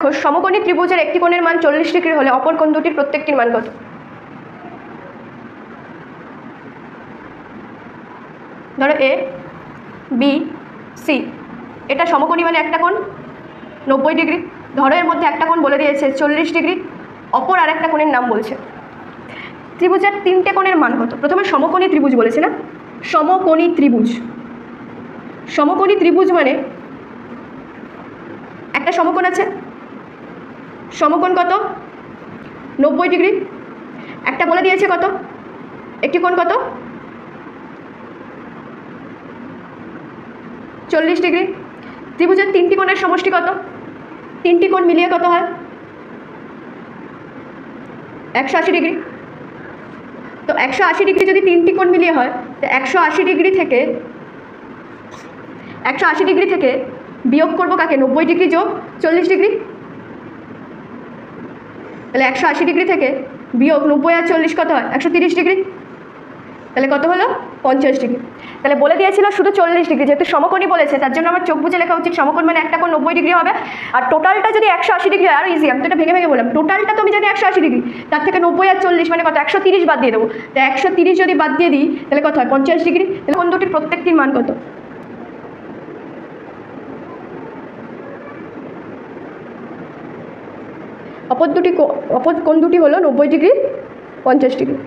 সমকোণী ত্রিভুজের একটি কোণের মান 40 ডিগ্রি হলে অপর কোণ দুটির প্রত্যেকটির মান কত? ধরো এ বি সি, এটা সমকোণী মানে একটা কোণ 90 ডিগ্রি। ধরো এর মধ্যে একটা কোণ বলে দিয়েছে 40 ডিগ্রি, অপর আর একটা কোণের নাম বলছে। ত্রিভুজের তিনটে কোণের মান কত? প্রথমে সমকোণী ত্রিভুজ বলেছে না, সমকোণী ত্রিভুজ। সমকোণী ত্রিভুজ মানে একটা সমকোণ আছে, সমকোণ কত? 90 ডিগ্রি। একটা বলে দিয়েছে কত? একটি কোণ কত? 40 ডিগ্রি। ত্রিভুজের তিনটি কোণের সমষ্টি কত? তিনটি কোণ মিলিয়ে কত হয়? 180 ডিগ্রি। তো 180 ডিগ্রি যদি তিনটি কোণ মিলিয়ে হয়, তো 180 ডিগ্রি থেকে বিয়োগ করবো কাকে? 90 ডিগ্রি যোগ 40 ডিগ্রি। তাহলে 180 ডিগ্রি থেকে বিয়োগ 90 আর 40 কত হয়? 130 ডিগ্রি। তাহলে কত হলো? 50 ডিগ্রি। তাহলে বলে দিয়েছিল শুধু 40 ডিগ্রি, যেহেতু সমকোণী বলেছে তার জন্য আমার চোখ বুঝে লেখা উচিত সমকোণ মানে একটা কোণ 90 ডিগ্রি হবে। আর টোটালটা যদি 180 ডিগ্রি হয়, আর ইজি, আমি তো এটা ভেঙে ভেঙে বললাম। টোটালটা তো আমি জানি 180 ডিগ্রি, তার থেকে 90 আর 40 মানে কত? 130 বাদ দিয়ে দেবো। তো 130 যদি বাদ দিয়ে দিই তাহলে কত হয়? 50 ডিগ্রি। তাহলে কোণ দুটির প্রত্যেকটির মান কত? অপর কোণ দুটি হলো 90 ডিগ্রি, 50 ডিগ্রি।